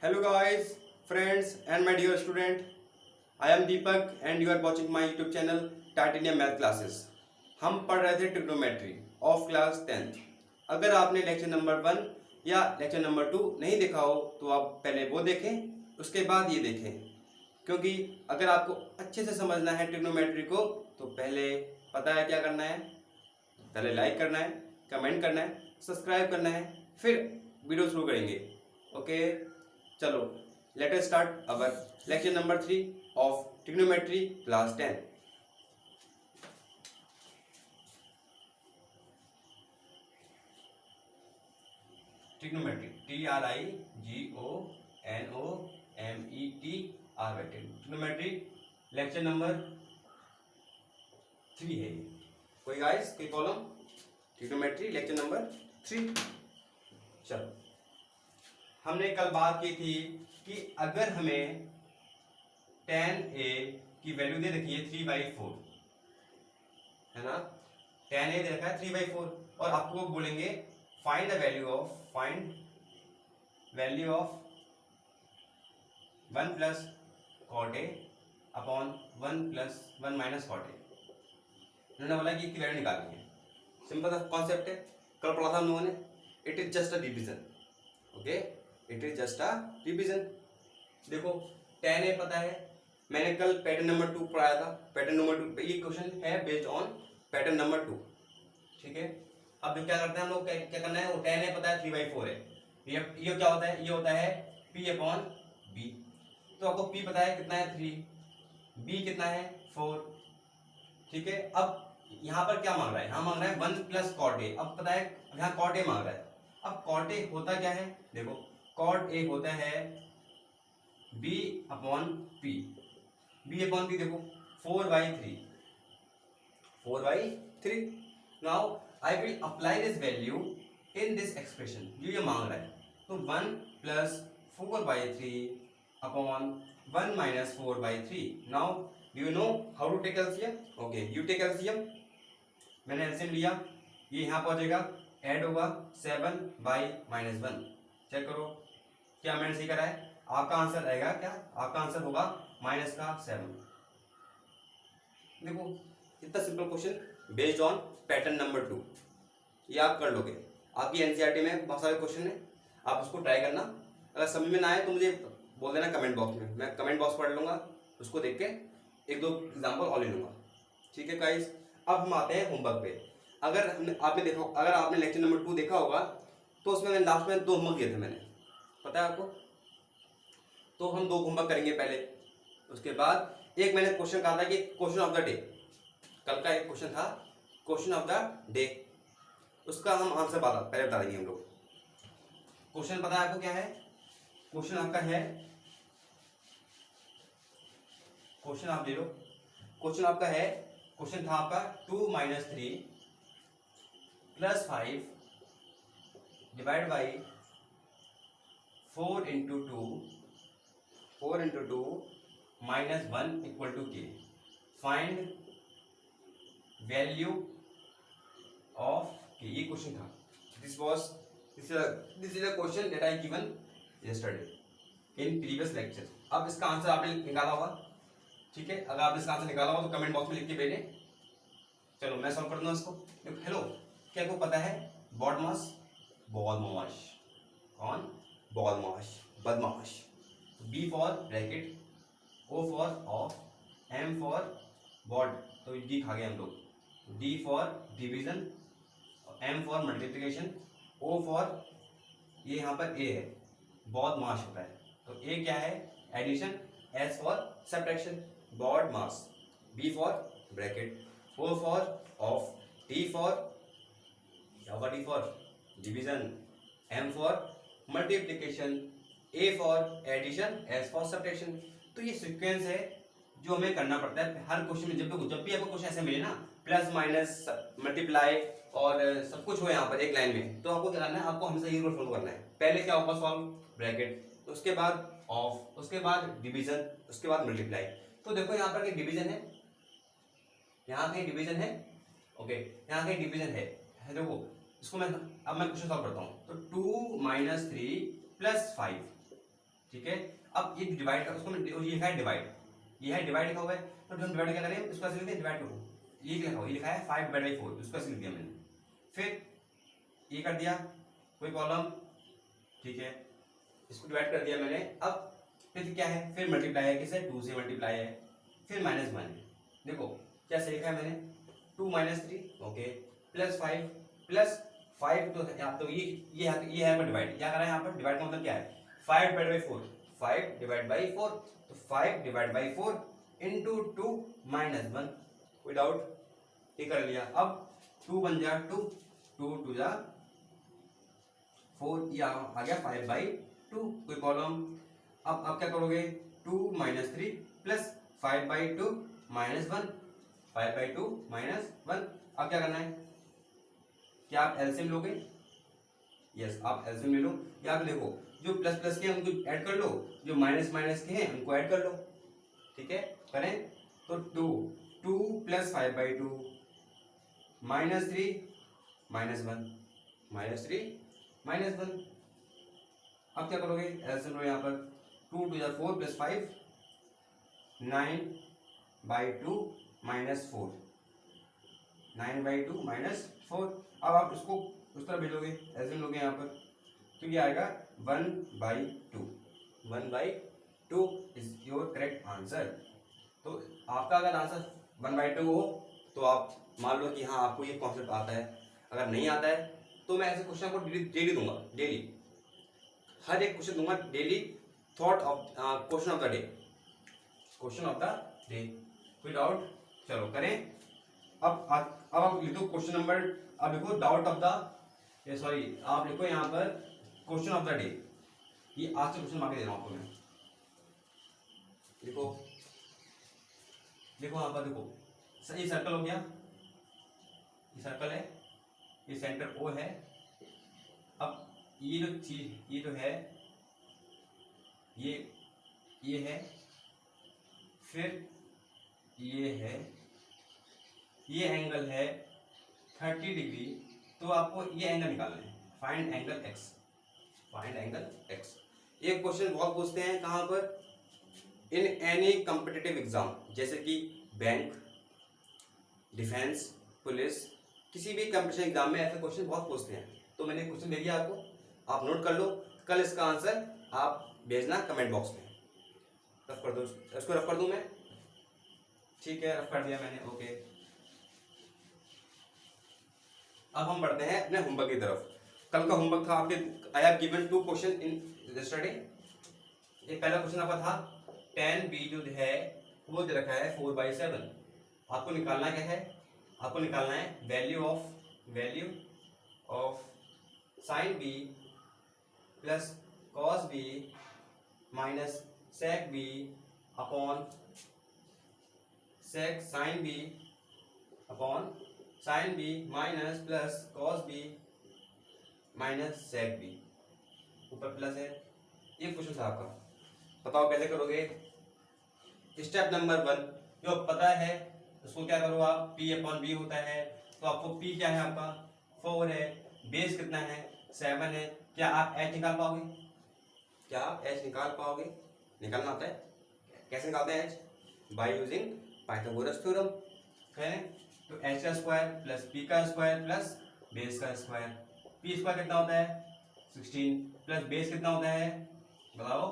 Hello guys, friends and my dear student. I am Deepak and you are watching my YouTube channel Titanium Math Classes. हम पढ़ रहे थे trigonometry of class 10th। अगर आपने lecture number 1 या lecture number 2 नहीं देखा हो तो आप पहले वो देखें, उसके बाद ये देखें, क्योंकि अगर आपको अच्छे से समझना है ट्रिग्नोमेट्री को तो पहले पता है क्या करना है। पहले लाइक करना है, कमेंट करना है, सब्सक्राइब करना है, फिर वीडियो शुरू करेंगे। ओके, चलो let us start our lecture number 3 of trigonometry class 10। Trigonometry TRIGONOMETR trigonometry lecture number 3 है। कोई गाइस कोई कॉलम ट्रिग्नोमेट्री लेक्चर नंबर 3। चलो, हमने कल बात की थी कि अगर हमें tan A की वैल्यू दे रखी है 3/4, है ना। tan A दे रखा है 3/4 और आपको बोलेंगे find the value of 1 plus cot A upon 1 plus 1 minus cot A। उन्होंने बोला कि इसकी वैल्यू निकालनी है। सिंपल सा कॉन्सेप्ट है, कल पढ़ा था हम लोगों ने। It is just a division. Okay, it is just a division. देखो tan A पता है, मैंने कल पैटर्न नंबर 2 पढ़ाया था। पैटर्न नंबर 2 ये क्वेश्चन है बेस्ड ऑन पैटर्न नंबर 2। ठीक है, अब क्या करते हैं हम लोग, क्या करना है, वो tan A पता है 3/4 है। ये क्या होता है, ये होता है P अपॉन B। तो आपको P पता है कितना है 3, B कितना है 4। ठीक है, अब यहाँ पर क्या मांग रहा है, यहाँ मांग रहा है 1 प्लस cot A। अब पता है यहाँ cot A मांग रहा है। अब cot A होता क्या है, देखो cot A होता है B upon P। B upon P देखो 4/3। Now I will apply this value in this expression जो ये मांग रहा है। तो 1 plus 4/3 upon 1 minus 4/3। Now do you know how to take LCM? Okay, you take LCM. मैंने एलसीएम लिया, ये यहाँ पहुंचेगा, ऐड होगा 7/-1। चेक करो क्या मैंने सही करा है। आपका आंसर आएगा क्या, आपका आंसर होगा -7। देखो इतना simple question based on pattern number 2, ये आप कर लोगे। आपकी एनसीईआरटी में बहुत सारे क्वेश्चन है, आप उसको ट्राई करना। अगर समझ में ना आए तो मुझे बोल देना कमेंट बॉक्स में, मैं कमेंट बॉक्स पढ़ लूंगा, उसको देख के 1-2 एग्जाम्पल और ले लूंगा। ठीक है गाइस, अब हम आते हैं होमवर्क पे। अगर आपने लेक्चर नंबर 2 देखा होगा तो उसमें मैंने लास्ट में 2 होमवर्क दिए थे, मैंने पता है आपको। तो हम 2 होमवर्क करेंगे पहले, उसके बाद एक मैंने क्वेश्चन कहा था कि क्वेश्चन ऑफ द डे। कल का एक क्वेश्चन था क्वेश्चन ऑफ द डे, उसका हम आंसर पहले बता देंगे हम लोग। क्वेश्चन पता है आपको क्या है, क्वेश्चन आपका है, क्वेश्चन आप ले लो। क्वेश्चन आपका है, क्वेश्चन था आपका 2 - 3 + 5 divide by 4 × 2 -1 = k। Find value of k। ये क्वेश्चन था। This is a question that I given yesterday in previous lecture. अब इसका आंसर आपने निकाला होगा। ठीक है, अगर आपने इसका आंसर निकाला होगा तो कमेंट बॉक्स में लिख के भेजें। चलो मैं सॉल्व कर दूंगा इसको। हेलो, क्या आपको पता है बॉडमास, बदमाश, कौन बदमाश, बदमाश। B for bracket, O for of, M for बॉड, तो D खा गए हम लोग। D for division, M for multiplication, O for ये यहाँ पर A है, बदमाश होता है। तो A क्या है, addition, S for subtraction, BODMAS, B for bracket, O for of, D for क्या होगा, D for division, M for multiplication, A for addition, S for subtraction. तो ये सीक्वेंस है जो हमें करना पड़ता है हर क्वेश्चन में। जब भी आपको क्वेश्चन ऐसे मिले ना, प्लस माइनस मल्टीप्लाई और सब कुछ हो यहाँ पर एक लाइन में, तो आपको क्या करना है, आपको हमेशा ये रूल फॉलो करना है। पहले क्या होगा, सॉल्व, ब्रैकेट, उसके बाद ऑफ, उसके बाद डिवीजन, उसके बाद मल्टीप्लाई। तो देखो यहाँ पर डिवीजन है, यहाँ कहीं डिवीजन है। ओके, यहाँ कहीं डिवीजन है। देखो इसको मैं क्वेश्चन सॉल्व करता हूँ। तो 2 - 3 + 5, ठीक है। अब ये डिवाइड कर, उसको ये लिखा है डिवाइड, ये है डिवाइड लिखा हुआ है, तो हम डिवाइड क्या करें, इसको ऐसे लिखते हैं डिवाइड करो, ये लिखा हुआ, ये लिखा है 5/4, इसको ऐसे लिख दिया मैंने, फिर ये कर दिया कोई कॉलम, ठीक है, इसको डिवाइड कर दिया मैंने। अब फिर क्या है, फिर मल्टीप्लाई है, किसे 2 से मल्टीप्लाई है, फिर -1 है, देखो क्या से लिखा है मैंने 2 - 3 ओके, +5 तो यहाँ तो ये है पर डिवाइड क्या कर रहा है, यहाँ पर डिवाइड का मतलब क्या है 5/4, 5/4, तो 5/4 इंटू 2 -1, कोई डाउट, ये कर लिया। अब 2 बन जा 2 2 जा 4, ये आ गया 5/2, कोई कॉलम। अब क्या करोगे 2 - 3 प्लस 5/2 -1, 5/2 -1। अब क्या करना है, क्या आप एलसीएम लोगे, यस आप एलसीएम ले लो, या आप देखो जो प्लस प्लस के हैं उनको ऐड कर लो, जो माइनस माइनस के हैं उनको ऐड कर लो, ठीक है, करें तो 2 + 5/2 -3 -1 अब क्या करोगे एलसीएम लो, यहाँ पर 2 2 4 + 5 9/2 -4 9/2 -4। अब आप इसको उस तरह भेजोगे, एलसीएम लोगे यहाँ पर, तो ये आएगा 1/2 1/2 इज योर करेक्ट आंसर। तो आपका अगर आंसर 1/2 हो तो आप मान लो कि हाँ आपको ये कॉन्सेप्ट आता है, अगर नहीं आता है तो मैं ऐसे क्वेश्चन को डेली दूंगा, डेली हर एक क्वेश्चन दूंगा daily, thought of question of the day, कोई डाउट, चलो करें। अब आप लिखो क्वेश्चन नंबर, अब लिखो डाउट ऑफ द सॉरी आप लिखो यहाँ पर क्वेश्चन ऑफ द डे, ये आज से क्वेश्चन मांग के दे रहा हूँ आपको मैं, देखो यहाँ पर देखो, ये सर्कल हो गया, ये सर्कल है, ये सेंटर O है। अब ये जो चीज ये जो है ये है, फिर ये है, ये एंगल है 30 डिग्री, तो आपको ये एंगल निकालना है, फाइंड एंगल x। ये क्वेश्चन बहुत पूछते हैं कहाँ पर, इन एनी कॉम्पिटिटिव एग्जाम, जैसे कि बैंक, डिफेंस, पुलिस, किसी भी कंपटीशन एग्जाम में ऐसे क्वेश्चन बहुत पूछते हैं। तो मैंने क्वेश्चन दे दिया आपको, आप नोट कर लो, कल इसका आंसर आप भेजना कमेंट बॉक्स में, रफ कर दो, इसको रफ कर दूं मैं, ठीक है रफ कर दिया मैंने, ओके। अब हम बढ़ते हैं अपने होमवर्क की तरफ। कल का होमवर्क था आपके, I have given 2 question in yesterday. ये पहला क्वेश्चन आपका था 10b जो है वो दे रखा है 4/7, आपको निकालना क्या है, आपको निकालना है value of sin b plus cos b minus sec b upon sin b minus plus cos b minus sec b, ऊपर प्लस है। ये क्वेश्चन था आपका, बताओ कैसे करोगे। स्टेप नंबर 1 जो पता है उसको क्या करो आप, P/B होता है, तो आपको P क्या है आपका 4 है, बेस कितना है 7 है, क्या आप H निकाल पाओगे, निकालना आता है, कैसे निकालते हैं H, by using Pythagoras theorem है। तो H² plus P² plus base का स्क्वायर, P² कितना होता है 16 प्लस बेस कितना होता है बताओ,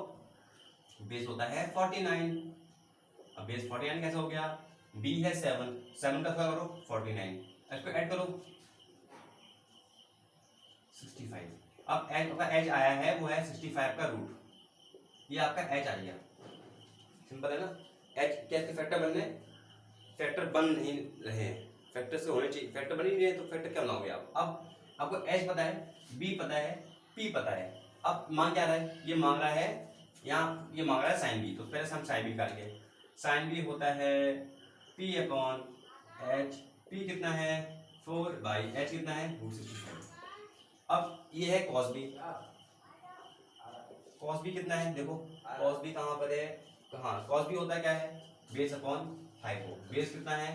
बेस होता है 49। अब बेस 49 कैसे हो गया, B है 7 का स्क्वायर करो 49, इसको ऐड करो 65। अब H आया है वो है 65 का रूट, ये आपका H आ गया, सिंपल है ना। H कैसे फैक्टर बनने, फैक्टर बन नहीं रहे हैं, फैक्टर से होने चाहिए, फैक्टर बन ही नहीं रहे तो फैक्टर क्या बनाओगे आप। अब आपको H पता है, B पता है, P पता है, अब मांग क्या रहा है, ये मांग रहा है यहाँ, ये मांग रहा है sin B, तो पहले से हम sin B निकालेंगे। sin B होता है P/H, P कितना है 4/H कितना है 265। अब ये है cos B कितना है, देखो cos B कहाँ पर है, कहाँ cos B होता है क्या है बेस अपॉन 5 हो, बेस कितना है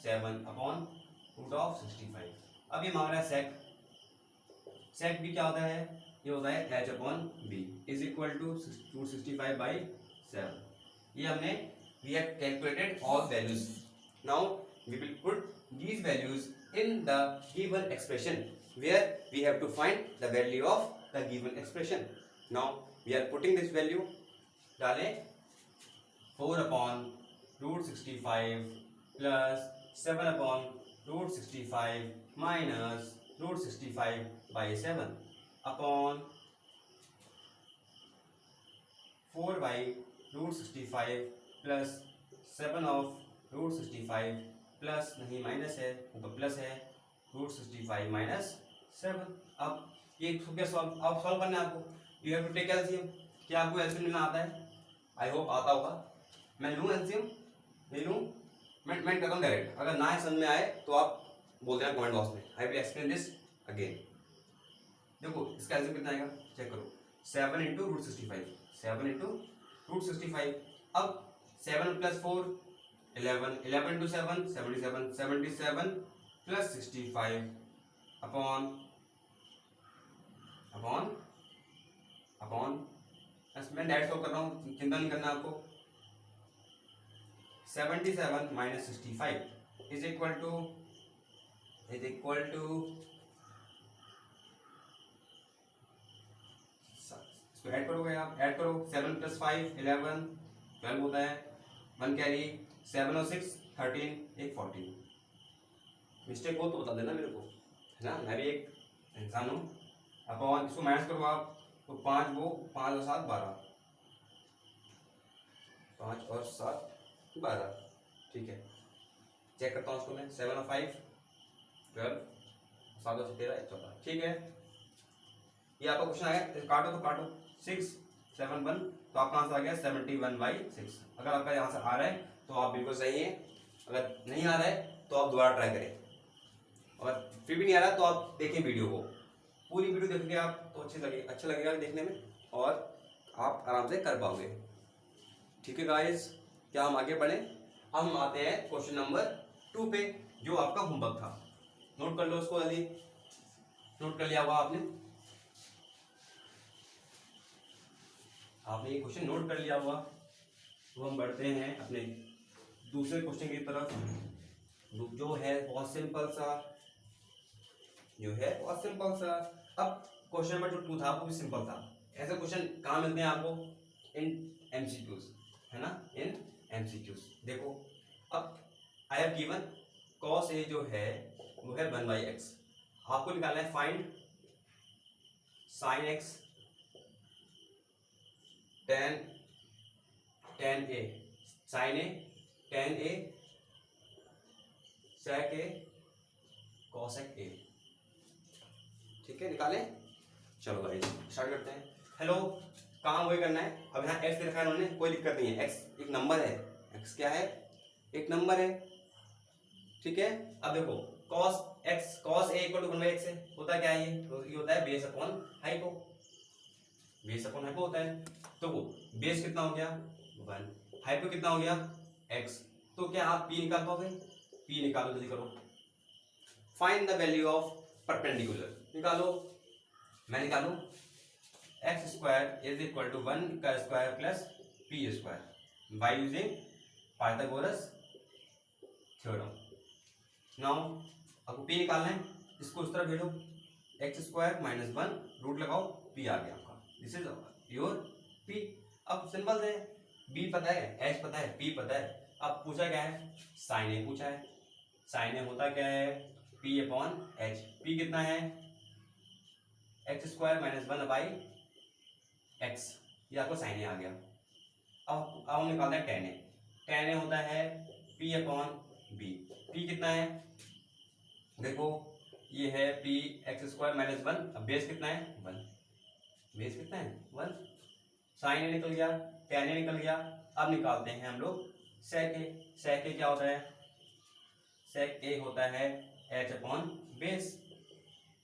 7/√65। अब ये मांग रहा है sec B क्या होता है, ये होता है h upon B is equal to 265/7। ये हमने we have calculated all values. Now we will put these values in the given expression where we have to find the value of the given expression. Now we are putting this value, डालें 4 upon root 65 plus 7 upon root 65 minus root 65/7 upon 4 by root 65 plus 7 of root 65 plus नहीं minus है, ऊपर plus है, root 65 minus 7। अब ये क्या solve, अब solve करना है आपको। You have to take LCM. क्या आपको एलसीएम लेना आता है? आई होप आता होगा। मैं लूँ एलसीएम, नहीं लूँ? मैं करता हूँ डायरेक्ट। अगर ना समझ में आए तो आप बोल देना कमेंट बॉक्स में। I will explain this again. देखो इसका एलसीएम कितना आएगा, चेक करो। 7 इंटू रूट 65, 7 इंटू रूट 65। अब 7 प्लस 4 11, 11 into 7 77, 77 plus 65 upon मैं डायरेक्ट सॉल्व कर रहा हूँ, चिंता नहीं करना आपको। 77 minus 65 is equal to इसको ऐड करोगे आप, ऐड करो 7 plus 5 11 12 होता है, 1 कैरी 7 और 6 13 एक 14। मिस्टेक हो तो बता देना मेरे को, है ना, मैं भी एक इंसान हूँ। अपॉन इसको माइनस करो आप तो 5 वो 5 और 7 12, 5 और 7 12। ठीक है, चेक करता हूँ उसको मैं। 7 और 5 12, 7 और 13 14। ठीक है, ये आपका क्वेश्चन आया, काटो तो काटो। 6 7 1 तो आपका आंसर आ गया 71/6। अगर आपका यहाँ से आ रहा है तो आप बिल्कुल सही हैं, अगर नहीं आ रहा है तो आप दोबारा ट्राई करें, और फिर भी नहीं आ रहा तो आप देखें वीडियो को, पूरी वीडियो देखेंगे आप तो अच्छा लगेगा देखने में, और आप आराम से कर पाओगे। ठीक है गाइस, क्या हम आगे बढ़ें? अब हम आते हैं क्वेश्चन नंबर 2 पे, जो आपका होमवर्क था। नोट कर लो उसको, जल्दी नोट कर लिया होगा आपने ये क्वेश्चन नोट कर लिया होगा। तो हम बढ़ते हैं अपने दूसरे क्वेश्चन की तरफ, जो है बहुत सिंपल सा, अब क्वेश्चन नंबर जो 2 था वो भी सिंपल था। ऐसे क्वेश्चन कहाँ मिलते हैं आपको? इन एमसीक्यूज, है ना, इन एमसीक्यूज। देखो अब I have given cos a जो है वो है 1/x। आपको निकालना है find sin x tan a, sin a tan a sec a cosec a। ठीक है, निकालें। चलो भाई स्टार्ट करते हैं। हेलो, काम वही करना है। अब यहाँ x दे रखा है उन्होंने, कोई दिक्कत नहीं है, x एक नंबर है, x क्या है? एक नंबर है। ठीक है, अब देखो cos a equal to 1/x है, होता क्या है ये होता है base upon hypo, base upon hypo होता है। तो वो बेस कितना हो गया 1, हाइपो कितना हो गया x। तो क्या आप p निकाल पाओगे? p निकालो, जल्दी करो। Find the value of perpendicular, निकालो। मैं निकालू x² इज इक्वल टू 1 का square plus p² by using Pythagoras theorem. Now आपको p निकालना है, इसको इस तरफ भेजो, x² माइनस 1 रूट लगाओ, p आ गया आपका। This is your p। अब सिंपल है, b पता है, h पता है, p पता है। अब पूछा क्या है? sin a पूछा है। sin a होता क्या है? p upon h। p कितना है? x² माइनस 1 बाई x, ये आपको sin a आ गया। अब हम निकालते हैं tan a। tan a होता है p अपॉन b। p कितना है? देखो ये है p x² माइनस 1, अब बेस कितना है 1, बेस कितना है 1। sin a निकल गया, tan a निकल गया। अब निकालते हैं हम लोग sec a। sec a क्या होता है? sec a होता है h अपॉन बेस।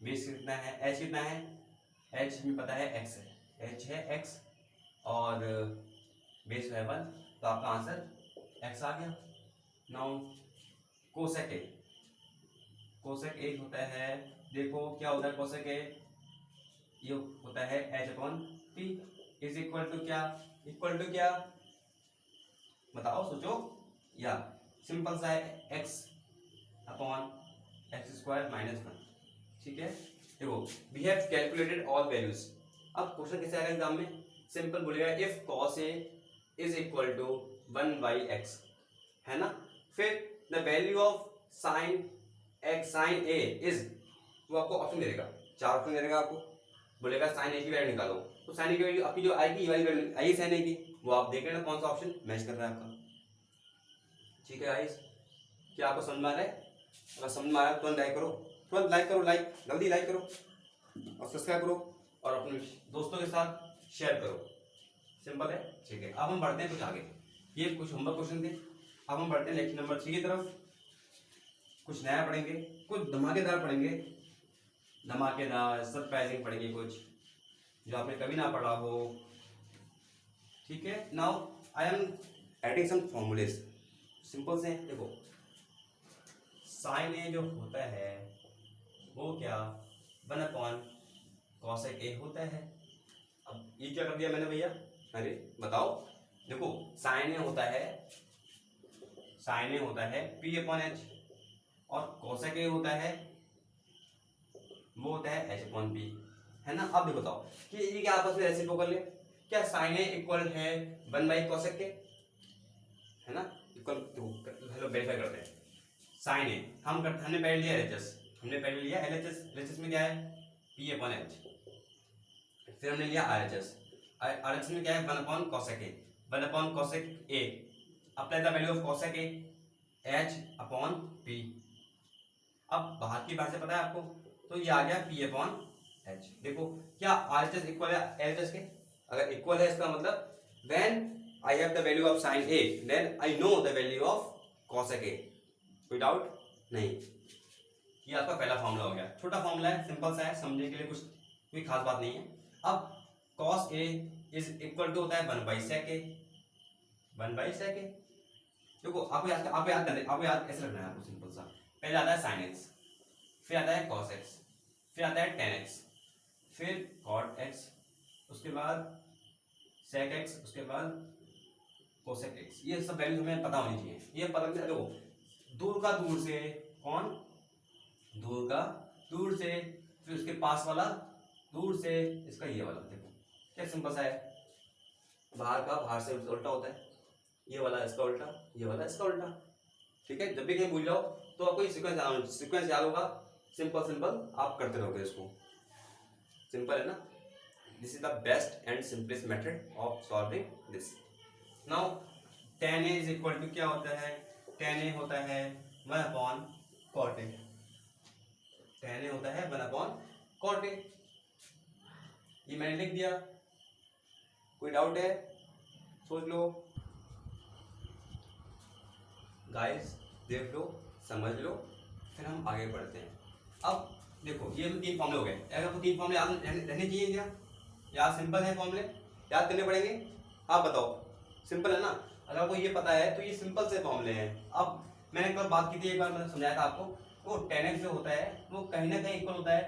बेस कितना है? h कितना है? h में पता है x है, h है x और बेस है 1, तो आपका आंसर x आ गया। Now cosec a, cosec a होता है, देखो क्या होता है कोसेक a, ये होता है H upon P is equal to क्या, इक्वल टू क्या बताओ सोचो, या सिंपल सा है X upon X square minus one. ठीक है, देखो we have calculated all values. अब क्वेश्चन कैसे आएगा एग्जाम में, सिंपल बोलेगा if cos A is equal to 1/x, है ना। फिर the value of sine X sine A is, वो आपको ऑप्शन दे देगा, 4 ऑप्शन दे देगा आपको, बोलेगा साइन ए की वैल्यू निकालो, तो साइन ए की वैल्यू आपकी जो आएगी ये वाली वैल्यू आई साइन ए की, वो आप देख लेना कौन सा ऑप्शन मैच कर रहा है आपका। ठीक है गाइस, क्या आपको समझ में आ रहा है? अगर समझ में आ रहा है तुरंत लाइक करो, तुरंत लाइक करो, लाइक जल्दी लाइक करो और सब्सक्राइब करो और अपने दोस्तों के साथ शेयर करो। सिंपल है। ठीक है, अब हम बढ़ते हैं कुछ आगे, ये कुछ होमवर्क क्वेश्चन थे। अब हम बढ़ते हैं लेक्चर नंबर 3 की तरफ, कुछ नया पढ़ेंगे, कुछ धमाकेदार पढ़ेंगे, धमाकेदार सरप्राइजिंग पढ़ेंगे, कुछ जो आपने कभी ना पढ़ा हो। ठीक है, now I am adding some formulae, simple से। देखो साइन ए जो होता है वो क्या 1/cos ए होता है। अब ये क्या कर दिया मैंने भैया, अरे बताओ, देखो साइन ए होता है, साइन ए होता है p/h और कोसेक ए होता है वो होता है h/p, है ना। अब देखो बताओ कि ये क्या आपस में रेसिप्रोकल है, क्या साइन ए इक्वल है 1/cosec के, है ना, इक्वल। हेलो वेरीफाई करते हैं, साइन ए हमने पहले लिया LHS, हमने पहले लिया LHS में क्या है p/h, फिर हमने लिया RHS में क्या है 1/cosec A, 1/cosec A, apply the value of cosec A h/p। अब बाहर की बात से पता है आपको, तो ये आ गया p/h। देखो क्या RHS इक्वल है LHS के, अगर इक्वल है इसका मतलब when I have the value of sine A then I know the value of cosec A. कोई डाउट नहीं, ये आपका पहला फॉर्मूला हो गया, छोटा फॉर्मूला है, सिंपल सा है, समझने के लिए कुछ कोई खास बात नहीं है। अब cos a is equal to होता है 1/sec a, 1/sec a। देखो आपको याद ऐसे रखना है आपको, सिंपल सा। पहले आता है sin x, फिर आता है cos x, फिर आता है tan x, फिर cot x, उसके बाद sec x, उसके बाद cosec x। ये सब वैल्यू हमें पता होनी चाहिए, ये पता नहीं। देखो दूर का दूर से, कौन दूर का दूर से, फिर उसके पास वाला दूर से, इसका ये वाला। देखो क्या सिंपल सा है, बाहर का बाहर से उल्टा होता है, ये वाला इसका उल्टा, ये वाला इसका उल्टा। ठीक है, जब भी कहीं भूल जाओ तो आपको ये सीक्वेंस याद होगा, सिंपल आप करते रहोगे इसको। सिंपल है ना, this is the best and simplest method of solving this. Now tan a is equal to क्या होता है, tan a होता है 1/cot a, tan a होता है 1/cot a। ये मैंने लिख दिया, कोई डाउट है सोच लो गाइस, देख लो समझ लो, फिर हम आगे बढ़ते हैं। अब देखो ये 3 फॉर्मूले हो गए, अगर आपको 3 फॉर्मूले याद रहने चाहिए क्या, यार सिंपल है, फॉर्मूले याद करने पड़ेंगे। आप बताओ सिंपल है ना, अगर आपको ये पता है तो ये सिंपल से फॉर्मूले हैं। अब मैंने एक बार बात की थी, एक बार मैंने समझाया था आपको, वो tan x जो होता है वो कहीं ना कहीं इक्वल होता है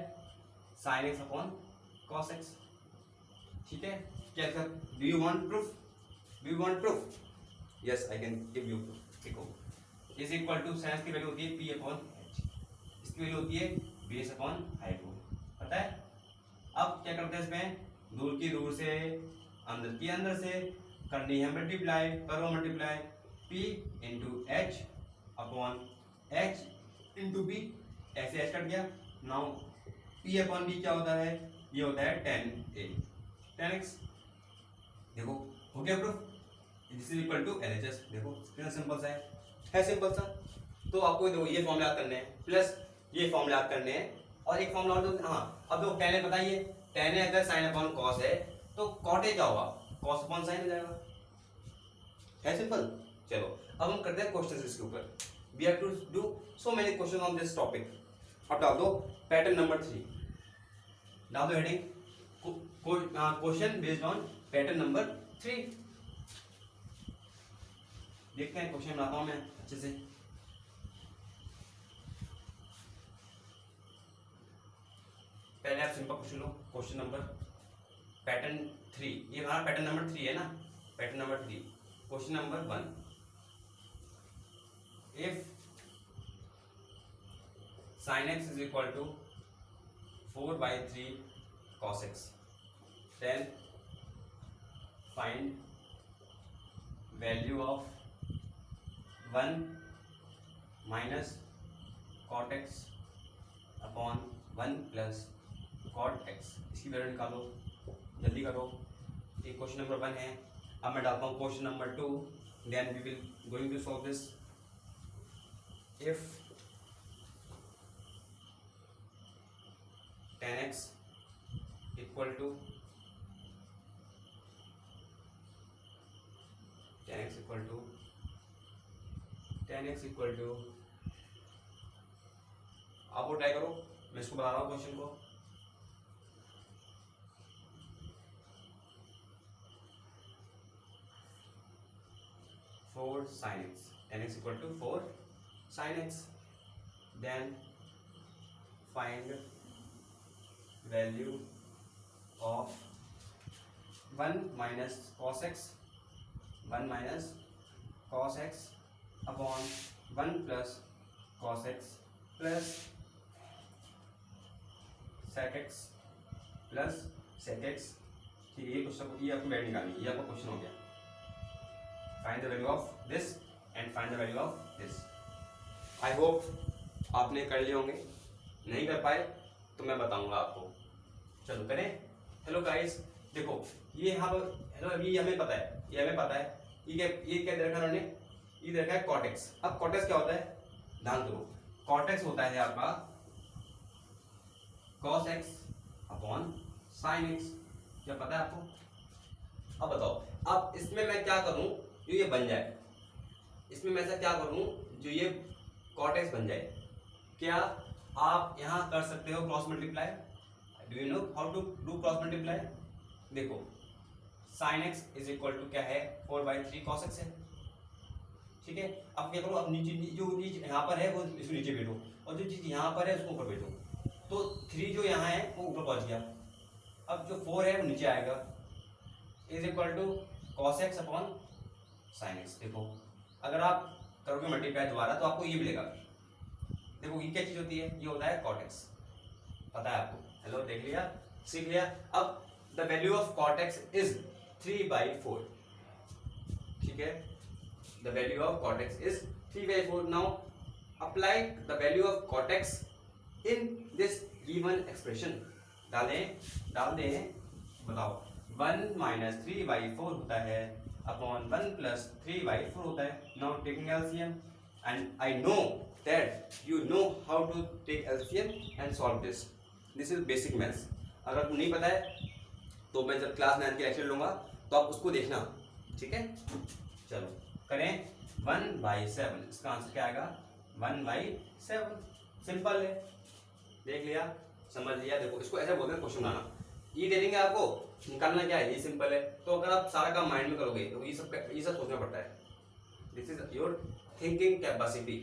sin x/cos x। ठीक है, क्या sir, do you want proof, do you want proof? Yes I can give you proof. देखो इज इक्वल टू साइन की वैल्यू होती है p/h, इसकी वैल्यू होती है base/2, पता है। अब क्या करते हैं इसमें, दूर की दूर से, अंदर की अंदर से, करनी है मल्टीप्लाई, करो multiply, p into h upon h into b, ऐसे h कट गया। नाउ p/b क्या होता है, ये होता है tan x। देखो हो गया proof, this is equal to LHS। देखो कितना सिंपल सा है सिंपल सा। तो आपको देखो ये फॉर्मूला याद करने हैं, प्लस ये फॉर्मूला याद करने हैं, और एक फॉर्मूला और हाँ। अब देखो tan a बताइए, tan a अगर sin/cos है तो cot a क्या होगा, cos/sin हो जाएगा, है सिंपल। चलो अब हम करते हैं क्वेश्चंस इसके ऊपर। We have to do so many question on this topic. अब डाल दो पैटर्न नंबर 3, डाल दो heading question based on pattern number 3। देखते हैं क्वेश्चन बनाता हूं मैं अच्छे से। पहले आप सिंपल क्वेश्चन लो, क्वेश्चन नंबर पैटर्न 3, ये हमारा पैटर्न नंबर 3 है ना, pattern number 3, question number 1, if sin x is equal to 4/3 cos x, then find value of 1 minus cot x upon 1 plus cot x, इसकी वैल्यू निकालो, जल्दी करो। ये question number 1 है। अब मैं डालता हूँ question number 2, then we will going to solve this. If tan x equal to आप वो ट्राई करो, मैं इसको बता रहा हूँ क्वेश्चन को। sin x, tan x equal to 4 sin x, then find value of 1 minus cos x upon 1 plus cos x plus sec x plus sec x। ठीक है, ये क्वेश्चन, ये आपको वैल्यू निकालनी है, ये आपका क्वेश्चन हो गया। Find the value of this and find the value of this. I hope आपने कर लिए होंगे, नहीं कर पाए तो मैं बताऊंगा आपको। चलो करें। हेलो गाइस, देखो ये यहाँ पर, हेलो अभी हमें पता है, ये हमें पता है, ये क्या दे रखा है उन्होंने, ये दे रखा है cot x। अब cot x क्या होता है, ध्यान दो, cot x होता है आपका cos x upon sin x, क्या पता है आपको। अब बताओ, अब इसमें मैं क्या करूं जो ये बन जाए, इसमें मैं ऐसा क्या करूं जो ये cot x बन जाए। क्या आप यहां कर सकते हो cross multiply? Do you know how to do cross multiply? देखो sin x is equal to क्या है, 4/3 cos x है, ठीक है। अब क्या करो, अब नीचे जो चीज यहाँ पर है वो इसको नीचे बैठो, और जो चीज यहाँ पर है उसको ऊपर बैठो। तो 3 जो यहाँ है वो ऊपर पहुंच गया, अब जो 4 है वो नीचे आएगा, is equal to cos x upon sin x। देखो अगर आप करोगे मल्टीप्लाई दोबारा तो आपको ये मिलेगा। देखो ये क्या चीज होती है, ये होता है cot x, पता है आपको। हेलो, देख लिया, सीख लिया। अब the value of cot x is 3/4, ठीक है। The value of cot x is 3/4। Now apply the value of cot x in this given expression. डाल दें, बताओ 1 माइनस 3/4 होता है अपॉन 1 प्लस 3/4 होता है। Now taking LCM, and I know that you know how to take LCM and solve this. This is basic maths. अगर नहीं पता है तो मैं जब क्लास 9 की लेक्चर लूंगा तो आप उसको देखना, ठीक है। चलो करें। 1/7, इसका आंसर क्या आएगा, 1/7। सिंपल है, देख लिया, समझ लिया। देखो इसको ऐसे बोलते हैं क्वेश्चन बनाना। ये दे देंगे आपको, निकालना क्या है, ये सिंपल है। तो अगर आप सारा काम माइंड में करोगे तो ये सब सोचना पड़ता है। This is your thinking capacity.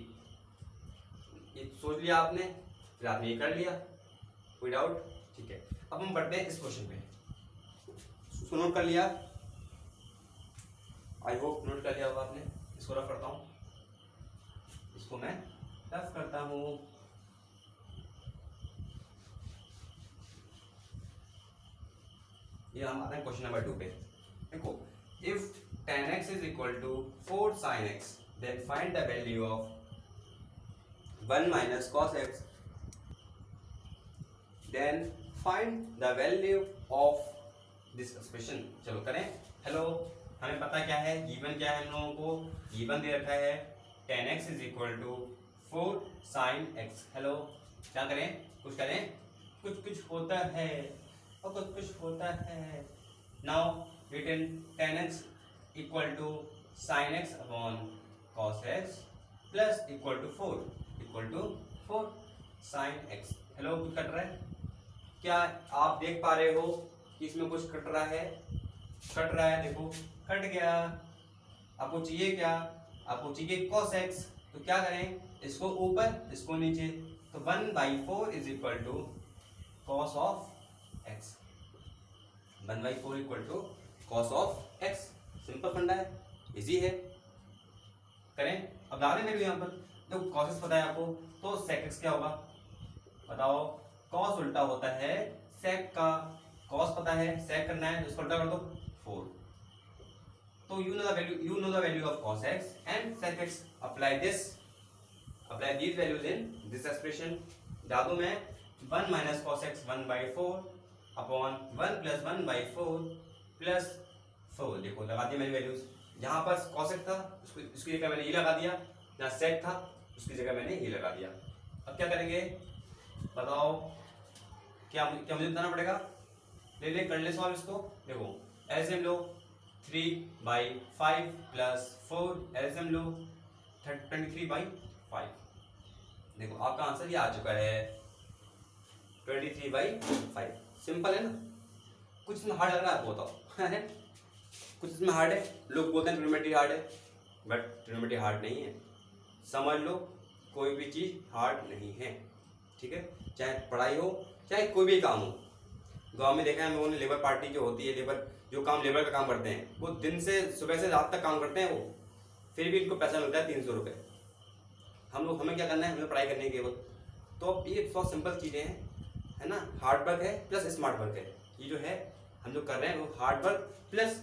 ये सोच लिया आपने, फिर आपने ये कर लिया, कोई डाउट, ठीक है। अब हम बढ़ते हैं इस क्वेश्चन पे। इसको नोट कर लिया, आई होप नोट कर लिया होगा आपने। इसको रफ करता हूँ, इसको मैं रफ करता हूँ। ये हम आते हैं क्वेश्चन नंबर 2 पे। देखो, if tan x is equal to 4 sin x, then find the value of 1 minus cos x, then find the value of this expression. चलो करें। हेलो, हमें पता क्या है, गिवन क्या है हम लोगों को, गिवन दे रखा है tan x is equal to 4 sin x। Hello, क्या करें, कुछ करें, कुछ होता है और कुछ होता है। Now written tan x equal to sin x upon cos x plus equal to 4 sin x। Hello, कुछ कट रहा है क्या, आप देख पा रहे हो कि इसमें कुछ कट रहा है, देखो कट गया। आपको चाहिए क्या, आपको चाहिए cos x, तो क्या करें, इसको ऊपर इसको नीचे। तो 1/4 is equal to cos of x, 1/4 equal to cos of x. Simple फंडा है, इजी है, करें। अब ला दें मेरे यहाँ पर, जब कॉस पता है आपको तो सेक एक्स क्या होगा बताओ। कॉस उल्टा होता है सेक का, कॉस पता है, सेक करना है, इसको उल्टा कर दो 4। तो you know the value of cos x and sec x. Apply these values in this expression. डाल दूं मैं 1 minus cos x 1/4 upon 1 plus 1/4 plus 4। देखो लगा दी मैंने वैल्यूज, जहां पर cos x था उसकी जगह मैंने ये लगा दिया, जहां sec था उसकी जगह मैंने ये लगा दिया। अब क्या करेंगे बताओ, क्या मुझे बताना पड़ेगा, ले कर ले सॉल्व इसको। देखो एलसीएम लो 3/5 प्लस 4, एलसीएम लो 23/5। देखो आपका आंसर ये आ चुका है 23/5। सिंपल है ना, कुछ इसमें हार्ड लग रहा है आपको बताओ कुछ इसमें हार्ड है, लोग बोलते हैं ट्रिग्नोमेट्री हार्ड है, बट ट्रिग्नोमेट्री हार्ड नहीं है। समझ लो कोई भी चीज हार्ड नहीं है, ठीक है, चाहे पढ़ाई हो चाहे कोई भी काम हो। गांव में देखा है हम लोगों ने, लेबर पार्टी जो होती है, लेबर जो काम लेबर का काम करते हैं, वो दिन से सुबह से रात तक काम करते हैं, वो फिर भी इनको पैसा मिलता है 300 रुपये। हमें क्या करना है, हमें पढ़ाई करनी है केवल। तो अब ये बहुत सिंपल चीज़ें हैं, है ना, हार्ड वर्क है प्लस स्मार्ट वर्क है। ये जो है हम जो कर रहे हैं वो hard work plus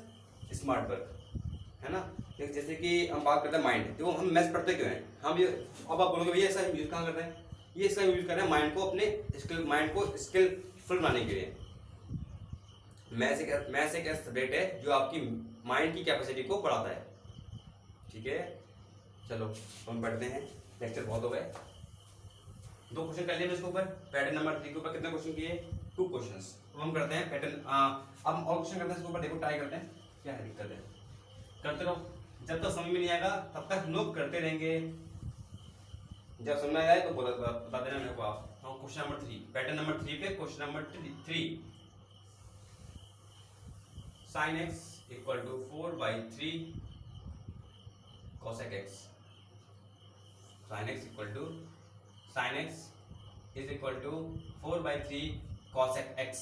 smart work है ना। जैसे कि हम बात करते हैं माइंड, देखो हम मैथ्स पढ़ते क्यों हैं, हम ये अब आप बोलोगे भैया ऐसा यूज कहाँ कर रहे हैं, ये इसका यूज कर रहे हैं माइंड को, अपने माइंड को स्किलफुल बनाने के लिए। मैथ्स एक ऐसा सब्जेक्ट है जो आपकी माइंड की कैपेसिटी को बढ़ाता है, ठीक है। चलो हम पढ़ते हैं, लेक्चर बहुत हो गए। 2 क्वेश्चन कर लिए इसके ऊपर, पैटर्न नंबर 3 के ऊपर कितने क्वेश्चन किए, 2 क्वेश्चंस। अब हम करते हैं पैटर्न, अब हम और क्वेश्चन करते हैं इसके ऊपर। देखो ट्राई करते हैं, क्या है दिक्कत है, करते रहो, जब तक समझ में नहीं आएगा तब तक हम लोग करते रहेंगे, जब समझ में आए तो बता देना मेरे को आप। हम क्वेश्चन नंबर 3, पैटर्न नंबर 3 पे question number 3, sin x equal to 4/3 cosec x। sin x is equal to 4/3 cosec x।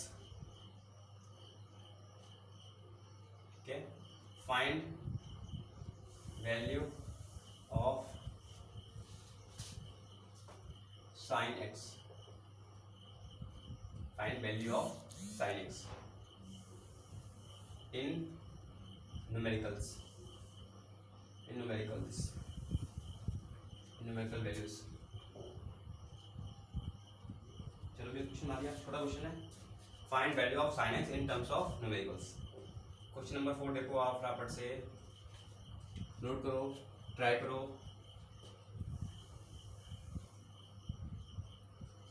ठीक है, find value of sin x, find value of sin x in numerical values। चलो ये question आ गया, छोटा question है, find value of sin x in terms of numericals. Question number 4 देखो, आप फटाफट से नोट करो, ट्राई करो।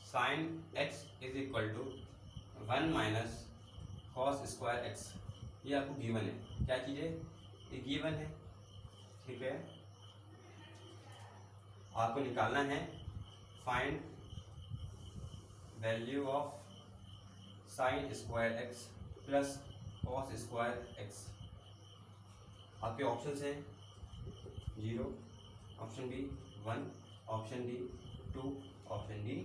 sin x is equal to 1 minus cos square x। ये आपको गिवन है, क्या चीज़ है, ये गिवन है, ठीक है। आपको निकालना है find value of sine square x plus cos square x. आपके ऑप्शंस हैं 0, option B 1, option D 2, option D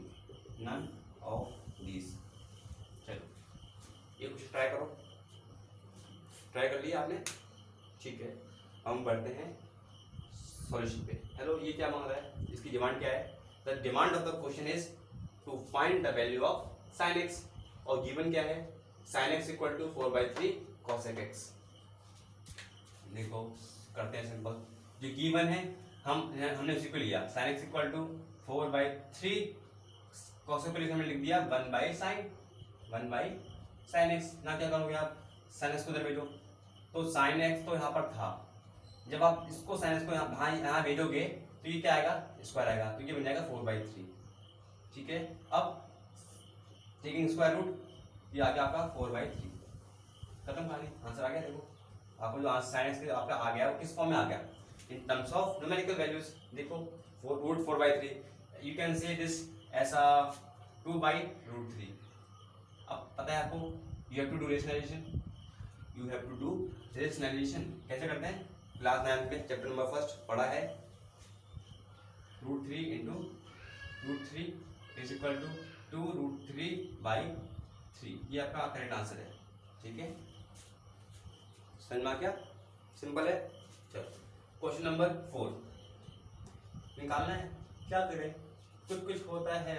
none of these. चलो ये कुछ ट्राई करो, ट्राई कर लिया आपने, ठीक है। हम बढ़ते हैं सॉल्यूशन पे। हेलो, ये क्या मांग रहा है, इसकी डिमांड क्या है, the demand of the question is to find the value of sine x, और गिवन क्या है, sine x equal to 4/3 cosec x। देखो करते हैं सिंपल, जो गिवन है हमने उसी को लिया, sine x equal to 4/3 cosec को हमने लिख दिया 1/sin x। ना क्या करोगे आप, साइन एक्स को इधर भेजो, तो साइन एक्स तो यहाँ पर था, जब आप इसको साइन एक्स को यहाँ भेजोगे तो ये क्या आएगा, स्क्वायर आएगा, तो ये बन जाएगा 4/3, ठीक है। अब टेकिंग स्क्वायर रूट, ये आ गया आपका 4/3, खत्म कहानी, आंसर आ गया। देखो आपको जो आंसर साइन एक्स आपका आ गया वो किस फॉर्म में आ गया, in terms of numerical values. देखो root 4/3, you can say this ऐसा 2/√3। अब पता है आपको, you have to do rationalization, कैसे करते हैं, क्लास 9 में चैप्टर नंबर 1 पढ़ा है, √3 × √3 इज इक्वल टू 2√3/3। ये आपका करेक्ट आंसर है। ठीक है, समझ में आ गया? सिंपल है। चलो क्वेश्चन नंबर 4 निकालना है। क्या करें, कुछ कुछ होता है।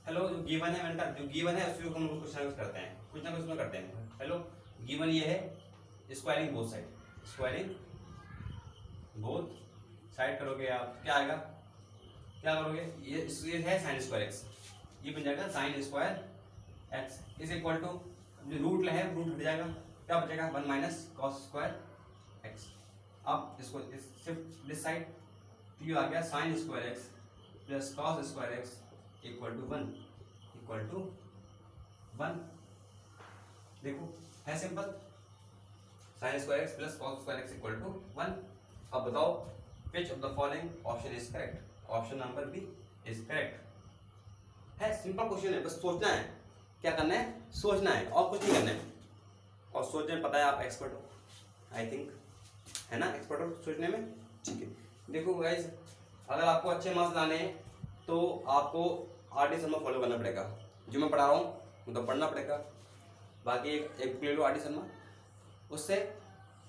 हेलो, जो गिवन है, मैंने कहा जो गिवन है उसी को हम कुछ ना कुछ करते हैं, कुछ ना कुछ में करते हैं। हेलो, गिवन ये है squaring both side, squaring both side करोगे आप, क्या आएगा, क्या करोगे, ये है साइन स्क्वायर एक्स, ये बन जाएगा sine square x is equal to, जो रूट है रूट हट जाएगा, क्या बचेगा 1 माइनस कॉस स्क्वायर एक्स। अब इसको शिफ्ट दिस साइड, तो ये आ गया sine square x plus cos square x equal to 1। देखो है simple, sine square x plus cos square x equal to 1। अब बताओ which of the following option is correct. Option number B is correct है। Simple question है, बस सोचना है। क्या करना है, सोचना है और कुछ नहीं करना है। और सोचने में पता है आप एक्सपर्ट हो, आई थिंक, है ना, एक्सपर्ट हो सोचने में। ठीक है, देखो गाइस, अगर आपको अच्छे मार्क्स लाने हैं तो आपको आर.डी. शर्मा फॉलो करना पड़ेगा। जो मैं पढ़ा रहा हूँ मतलब पढ़ना पड़ेगा। बाकी एक बुक ले लो आर.डी. शर्मा, उससे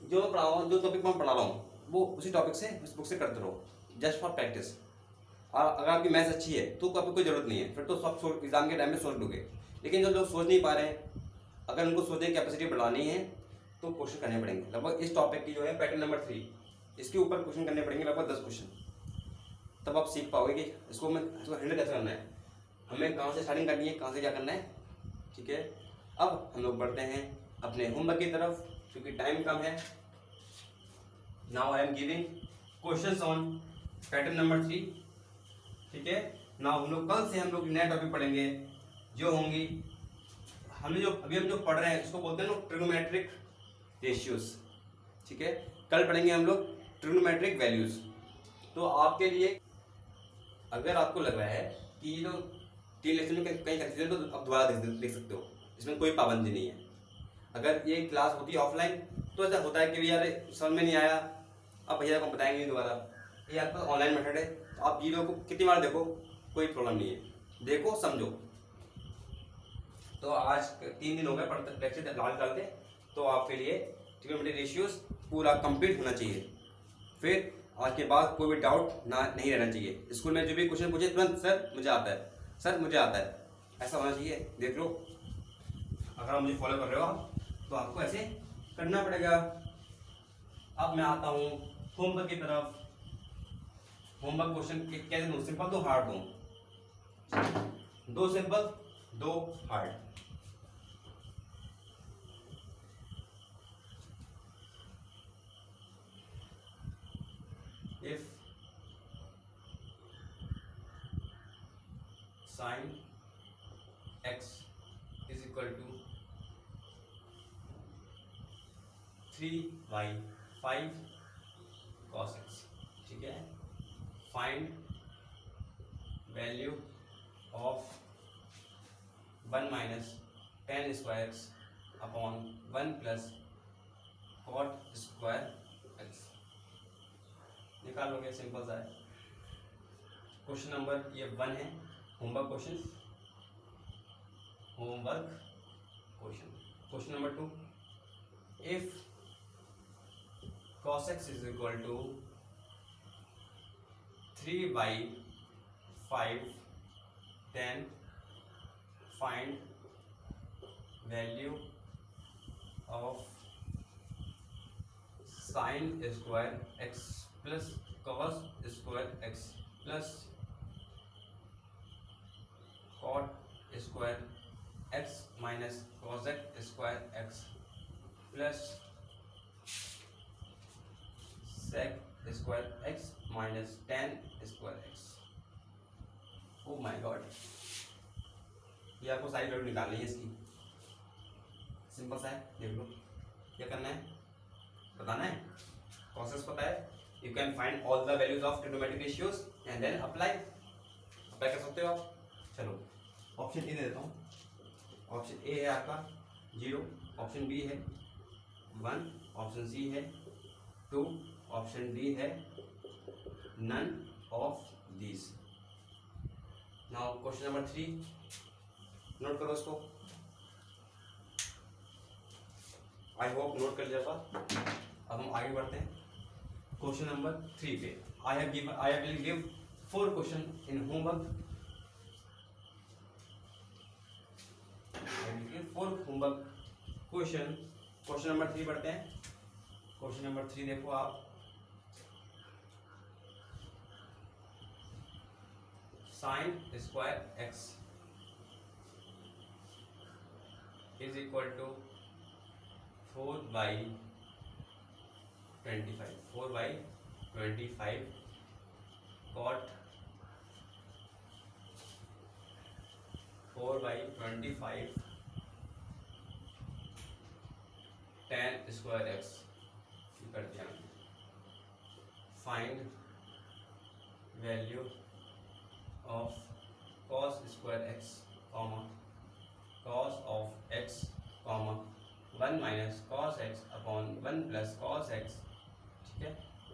जो मैं पढ़ा रहा हूँ, जो टॉपिक मैं पढ़ा रहा हूँ वो उसी टॉपिक से, उस बुक से करते रहो, जस्ट फॉर प्रैक्टिस। और अगर आपकी मैथ्स अच्छी है तो आपको कोई ज़रूरत नहीं है, फिर तो सब एग्जाम के टाइम में सोच लोगे। लेकिन जो लोग सोच नहीं पा रहे हैं, अगर उनको सोचने की कैपेसिटी बढ़ानी है तो क्वेश्चन करने पड़ेंगे। लगभग इस टॉपिक की जो है पैटर्न नंबर 3, इसके ऊपर क्वेश्चन करने पड़ेंगे लगभग 10 क्वेश्चन। तब आप सीख पाओगे कि इसको हैंडल कैसे करना है, हमें कहाँ से स्टार्टिंग करनी है, कहाँ से क्या करना है। ठीक है, अब हम लोग बढ़ते हैं अपने होमवर्क की तरफ, क्योंकि टाइम कम है। Now I am giving questions on pattern number 3। ठीक है, नाउ हम लोग कल से हम लोग नया टॉपिक पढ़ेंगे, जो होंगी हमने जो अभी हम जो पढ़ रहे हैं इसको बोलते हैं लोग ट्रिग्नोमेट्रिक रेशियोज। ठीक है, कल पढ़ेंगे हम लोग ट्रिग्नोमेट्रिक वैल्यूज। तो आपके लिए अगर आपको लग रहा है कि ये लोग 3 लेक्चर में कहीं कंफ्यूजन, तो आप दोबारा देख सकते हो, इसमें कोई पाबंदी नहीं है। अगर ये क्लास होती है ऑफलाइन तो ऐसा होता है कि यार समझ में नहीं आया, अब भैया को बताएंगे नहीं दोबारा। ये आपका ऑनलाइन मेथड है, तो आप वीडियो को कितनी बार देखो कोई प्रॉब्लम नहीं है, देखो समझो। तो आज 3 दिन हो गए पढ़ते लेक्चर डालते, तो आपके लिए ट्रिग्नोमेट्रिक रेशियोज पूरा कंप्लीट होना चाहिए। फिर आज के बाद कोई भी डाउट नहीं रहना चाहिए। स्कूल में जो भी क्वेश्चन पूछे तुरंत सर मुझे आता है, सर मुझे आता है, ऐसा होना चाहिए। देख लो, अगर आप मुझे फॉलो कर रहे हो तो आपको ऐसे करना पड़ेगा। अब मैं आता हूँ होमवर्क की तरफ। होमवर्क क्वेश्चन कैसे दूँ, सिंपल दो हार्ड दूँ, 2 simple 2 hard. if sin x is equal to 3/5 cos x, ठीक है, find value of 1 minus tan square x upon 1 plus cot square x. निकालोगे, सिंपल सा है। क्वेश्चन नंबर ये 1 है, homework question. Question number 2, if cos x is equal to 3/5 then find value of sin square x plus cos square x plus cot square x minus cosec square x plus sec square x minus tan square x। Oh my God, ये आपको सारी value निकालनी है इसकी। Simple सा है, देख लो क्या करना है, बताना है, प्रोसेस पता है। You can find all the values of trigonometric ratios and then apply कर सकते हो आप। चलो ऑप्शन ए दे देता हूँ। ऑप्शन ए है आपका 0, ऑप्शन बी है 1, ऑप्शन सी है 2, ऑप्शन डी है none of these. Now question number 3, note करो इसको, आई होप नोट कर लिया होगा। अब हम आगे बढ़ते हैं क्वेश्चन नंबर 3 पे। I will give 4 question in homework. I will give 4 homework question. Question number 3 बढ़ते हैं। क्वेश्चन नंबर 3 देखो आप, sine square x is equal to 4/25 cot 4/25 tan square x कर दिया। Find value of cos square x comma cos ऑफ x comma 1 minus cos x upon 1 plus cos x, ठीक है,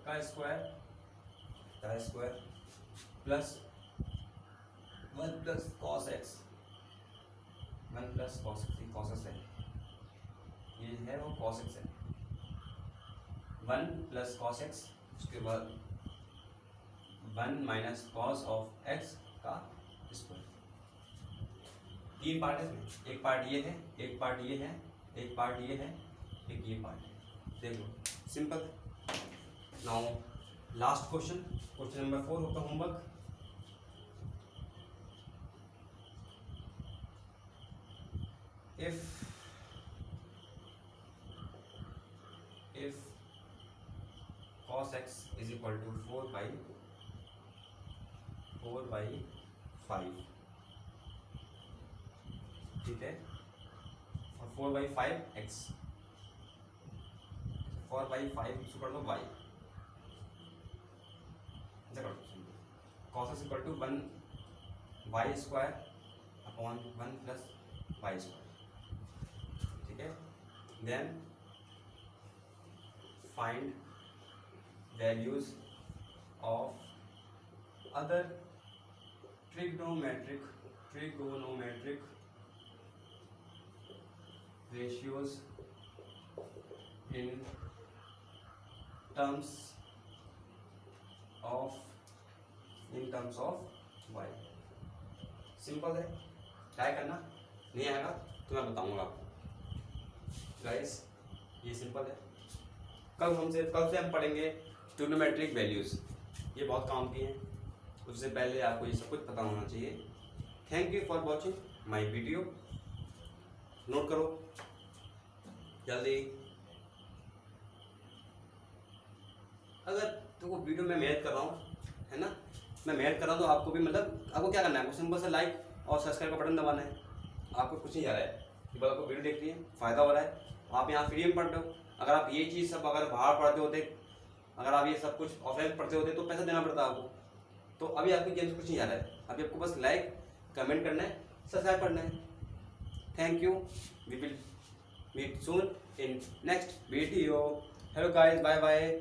का square plus 1 plus cos x, 1 plus cos x है, ये है वो cos x है, 1 प्लस cos x, उसके बाद 1 माइनस cos ऑफ x का स्क्वायर। 3 पार्ट है इसमें, एक पार्ट ये है, एक पार्ट ये है, एक पार्ट ये है, एक ये पार्ट है। देख लो, simple. Now last question, question number 4 होता homework. If cos x is equal to 4/5, ठीक है, और 4/5 x, 4/5 इसको कर दो y, ऐसा कर दो। cos x equal to 1 y² upon 1 plus y², ठीक है। Then find values of other trigonometric ratios in terms of y। Simple है, ट्राई करना, नहीं आएगा तो मैं बताऊंगा आपको। गाइस ये सिंपल है। कल से हम पढ़ेंगे ट्रिग्नोमेट्रिक वैल्यूज, ये बहुत काम की हैं, उससे पहले आपको ये सब कुछ पता होना चाहिए। Thank you for watching my video. Note करो जल्दी। अगर तो वीडियो में मेहनत कर रहा हूँ, है ना, मैं मेहनत कर रहा हूँ, तो आपको भी मतलब आपको क्या करना है, आपको सिंपल सा लाइक और सब्सक्राइब का बटन दबाना है। आपको कुछ नहीं आ रहा है, बस आपको वीडियो देख रही है, फ़ायदा हो रहा है, आप यहाँ फ्री में पढ़ रहे हो। अगर आप ये चीज़ सब अगर बाहर पढ़ते होते, अगर आप ये सब कुछ ऑफलाइन पढ़ते होते तो पैसा देना पड़ता आपको। तो अभी आपको गेम से कुछ नहीं आ रहा है, अभी आपको बस लाइक कमेंट करना है, सब्सक्राइब करना है। Thank you, we will meet soon in next video. Hello guys, bye bye.